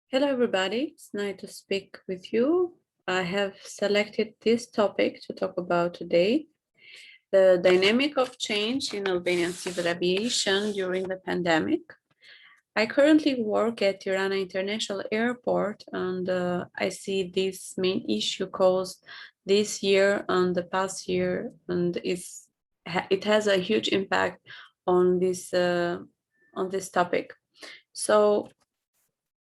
Hello, everybody. It's nice to speak with you. I have selected this topic to talk about today, the dynamic of change in Albanian civil aviation during the pandemic. I currently work at Tirana International Airport, and I see this main issue caused this year and the past year, and it has a huge impact on this topic. So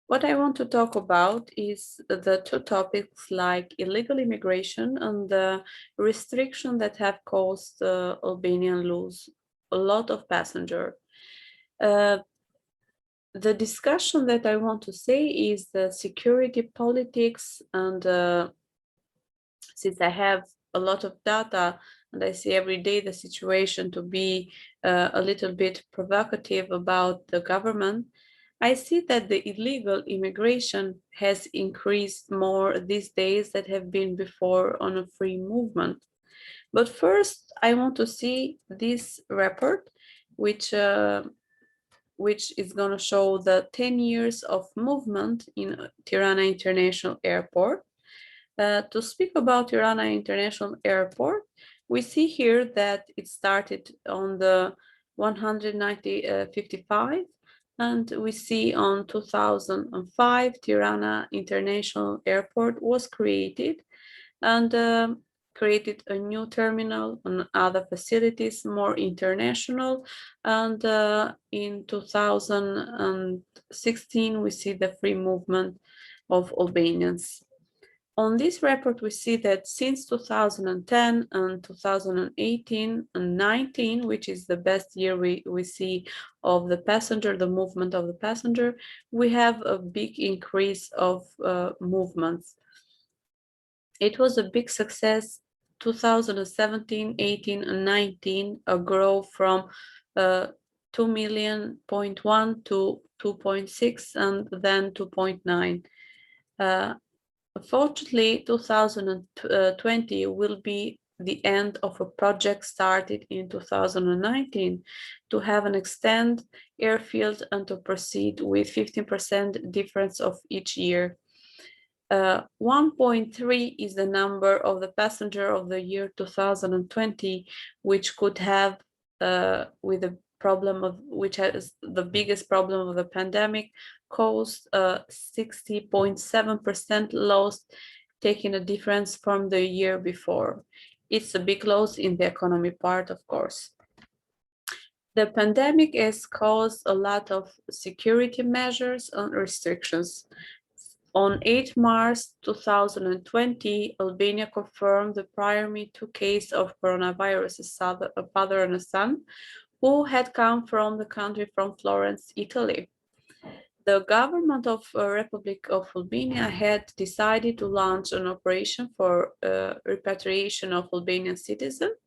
what I want to talk about is the two topics like illegal immigration and the restriction that have caused Albania lose a lot of passenger. Uh, the discussion that I want to say is the security politics, and since I have a lot of data and I see every day the situation to be a little bit provocative about the government, I see that the illegal immigration has increased more these days that have been before on a free movement. But first, I want to see this report, which is going to show the 10 years of movement in Tirana International Airport. To speak about Tirana International Airport, we see here that it started on the 155, and we see on 2005 Tirana International Airport was created, and created a new terminal and other facilities, more international. And in 2016, we see the free movement of Albanians. On this report, we see that since 2010 and 2018 and 19, which is the best year we see of the passenger, the movement of the passenger, we have a big increase of movements. It was a big success 2017, 18, and 19, a growth from 2 million point 1 to 2.6 and then 2.9. Unfortunately, 2020 will be the end of a project started in 2019 to have an extend airfield and to proceed with 15% difference of each year. 1.3 is the number of the passenger of the year 2020, which could have with the problem of which has the biggest problem of the pandemic, caused 60.7% loss, taking a difference from the year before. It's a big loss in the economy part, of course. The pandemic has caused a lot of security measures and restrictions. On 8 March 2020, Albania confirmed the prior two cases of coronavirus, a father and a son, who had come from the country from Florence, Italy. The government of Republic of Albania had decided to launch an operation for repatriation of Albanian citizens.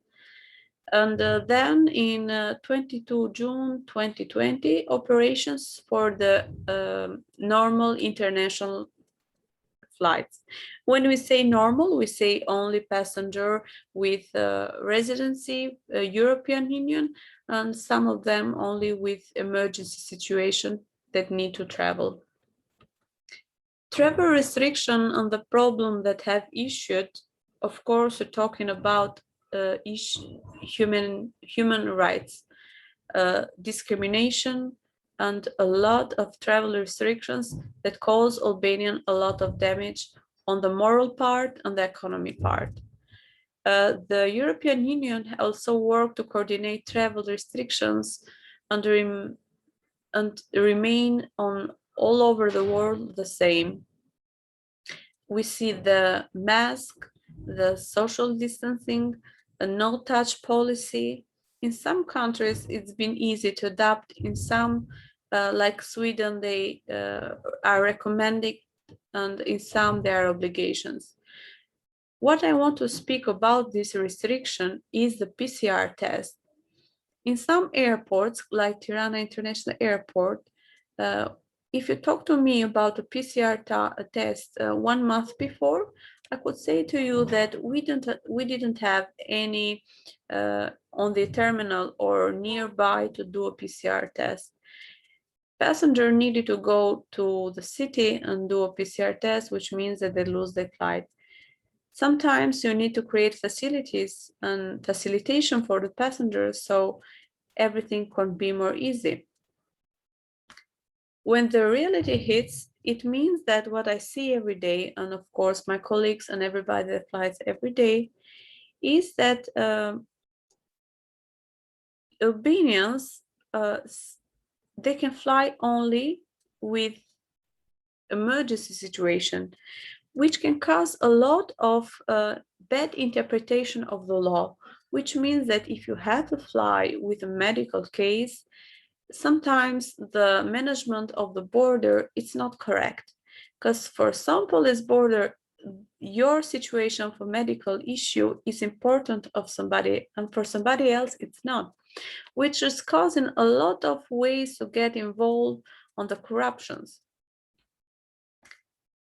And then in 22 June 2020, operations for the normal international flights. When we say normal, we say only passenger with residency, European Union, and some of them only with emergency situation that need to travel. Travel restriction and the problem that have issued, of course, we're talking about human rights, discrimination, and a lot of travel restrictions that cause Albanian a lot of damage on the moral part and the economy part. The European Union also worked to coordinate travel restrictions and remain on all over the world the same. We see the mask, the social distancing, a no-touch policy. In some countries, it's been easy to adapt. In some, like Sweden, they are recommending, and in some, there are obligations. What I want to speak about this restriction is the PCR test. In some airports, like Tirana International Airport, if you talk to me about a PCR test 1 month before, I could say to you that we didn't have any on the terminal or nearby to do a PCR test. passenger needed to go to the city and do a PCR test, which means that they lose their flight. Sometimes you need to create facilities and facilitation for the passengers so everything can be more easy. When the reality hits, it means that what I see every day, and of course my colleagues and everybody that flies every day, is that Albanians, they can fly only with emergency situation, which can cause a lot of bad interpretation of the law, which means that if you have to fly with a medical case, sometimes the management of the border is not correct. Because for some police border, your situation for medical issue is important of somebody, and for somebody else it's not, which is causing a lot of ways to get involved on the corruptions.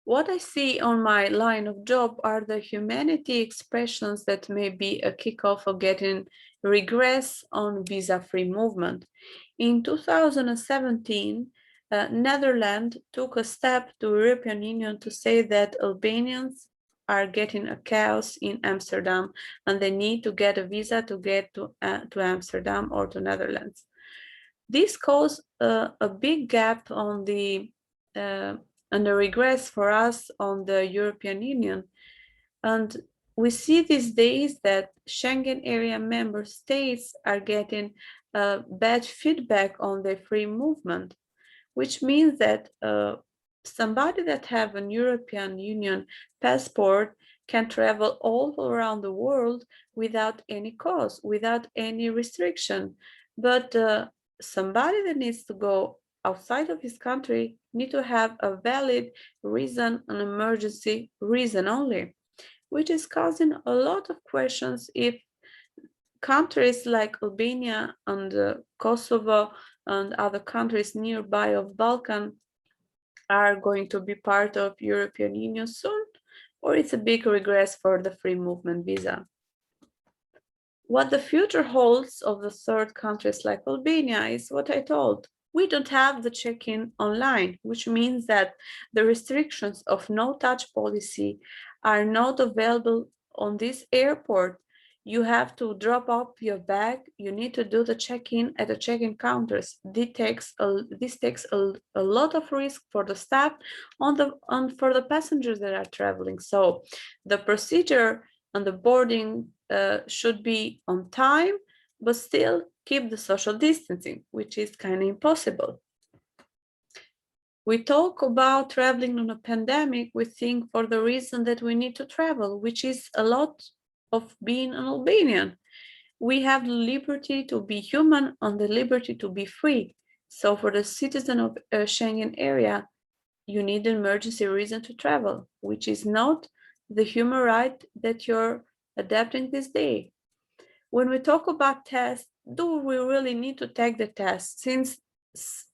What I see on my line of job are the humanity expressions that may be a kickoff of getting regress on visa-free movement. In 2017, Netherlands took a step to European Union to say that Albanians are getting a chaos in Amsterdam and they need to get a visa to get to Amsterdam or to Netherlands. This caused a big gap on the and a regress for us on the European Union. And we see these days that Schengen area member states are getting bad feedback on their free movement, which means that somebody that have an European Union passport can travel all around the world without any cause, without any restriction. But somebody that needs to go outside of his country need to have a valid reason, an emergency reason only, which is causing a lot of questions if countries like Albania and Kosovo and other countries nearby of Balkan are going to be part of European Union soon, or it's a big regress for the free movement visa. What the future holds of the third countries like Albania is what I told. We don't have the check-in online, which means that the restrictions of no-touch policy are not available on this airport. You have to drop off your bag. You need to do the check-in at the check-in counters. This takes a lot of risk for the staff for the passengers that are traveling. So the procedure and the boarding should be on time, but still keep the social distancing, which is kind of impossible. We talk about traveling on a pandemic, we think for the reason that we need to travel, which is a lot of being an Albanian. We have the liberty to be human and the liberty to be free. So for the citizen of Schengen area, you need an emergency reason to travel, which is not the human right that you're adapting this day. When we talk about tests, do we really need to take the test? Since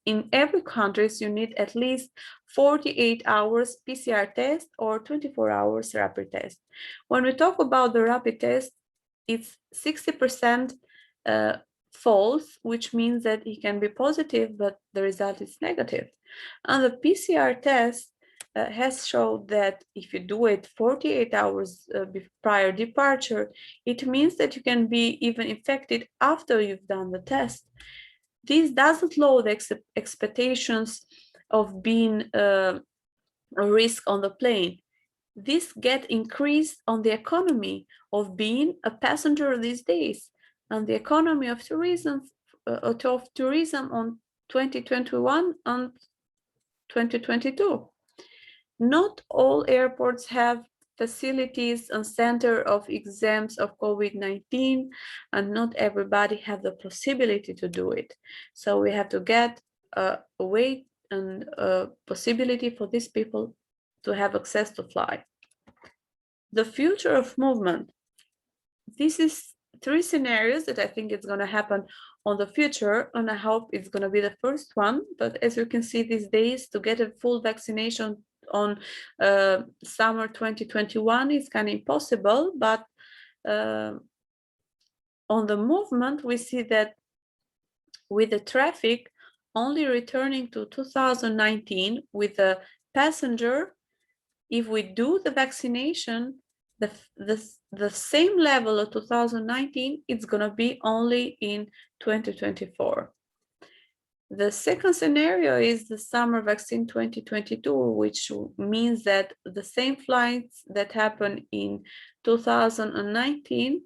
in every country you need at least 48 hours PCR test or 24 hours rapid test. When we talk about the rapid test, it's 60% false, which means that it can be positive, but the result is negative. And the PCR test has shown that if you do it 48 hours prior departure, it means that you can be even infected after you've done the test. This doesn't lower the expectations of being a risk on the plane. This get increased on the economy of being a passenger these days, and the economy of tourism on 2021 and 2022. Not all airports have facilities and center of exams of COVID-19, and not everybody have the possibility to do it. So we have to get a way and a possibility for these people to have access to fly. The future of movement. This is 3 scenarios that I think it's going to happen on the future, and I hope it's going to be the first one. But as you can see these days, to get a full vaccination on summer 2021 is kind of impossible. But on the movement, we see that with the traffic, only returning to 2019 with a passenger. If we do the vaccination, the same level of 2019, it's going to be only in 2024. The second scenario is the summer vaccine 2022, which means that the same flights that happened in 2019,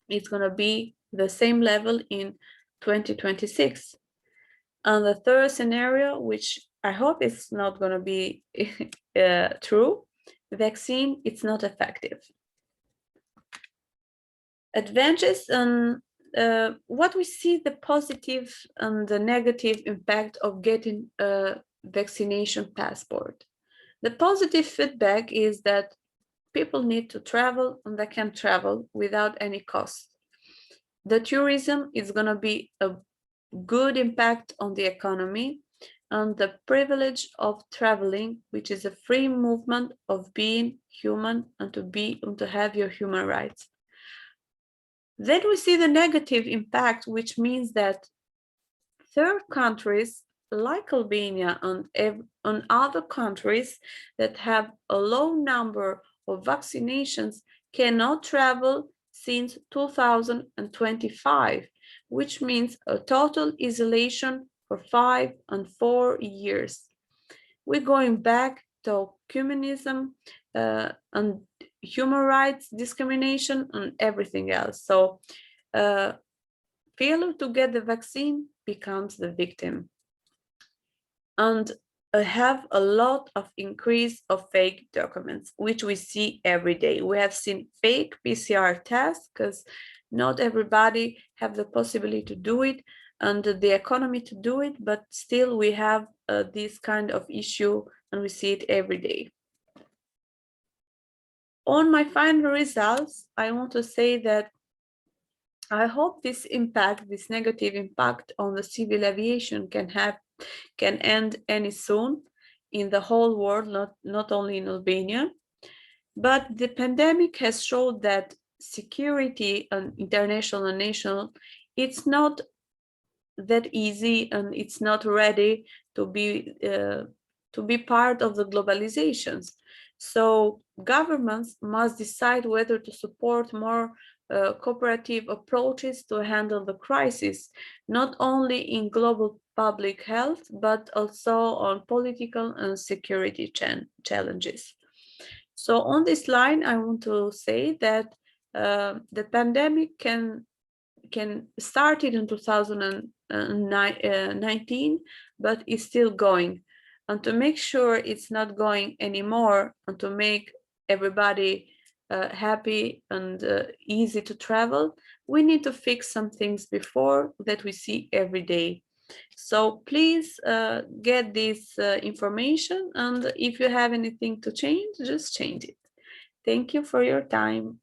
it's going to be the same level in 2026. And the third scenario, which I hope is not going to be true, the vaccine, it's not effective. Advantages and what we see the positive and the negative impact of getting a vaccination passport. The positive feedback is that people need to travel and they can travel without any cost. The tourism is going to be a good impact on the economy, and the privilege of traveling, which is a free movement of being human and to have your human rights. Then we see the negative impact, which means that third countries like Albania and other countries that have a low number of vaccinations cannot travel since 2025, which means a total isolation for 5 and 4 years. We're going back to communism and human rights discrimination and everything else. So failure to get the vaccine becomes the victim. And have a lot of increase of fake documents, which we see every day. We have seen fake PCR tests because not everybody have the possibility to do it and the economy to do it, but still we have this kind of issue and we see it every day. On my final results, I want to say that I hope this impact, this negative impact on the civil aviation can end any soon in the whole world, not only in Albania. But the pandemic has showed that security and international and national, it's not that easy and it's not ready to be part of the globalizations. So governments must decide whether to support more cooperative approaches to handle the crisis, not only in global public health, but also on political and security challenges. So on this line, I want to say that the pandemic can started in 2019, but it's still going. And to make sure it's not going anymore and to make everybody happy and easy to travel, we need to fix some things before that we see every day. So please get this information, and if you have anything to change, just change it. Thank you for your time.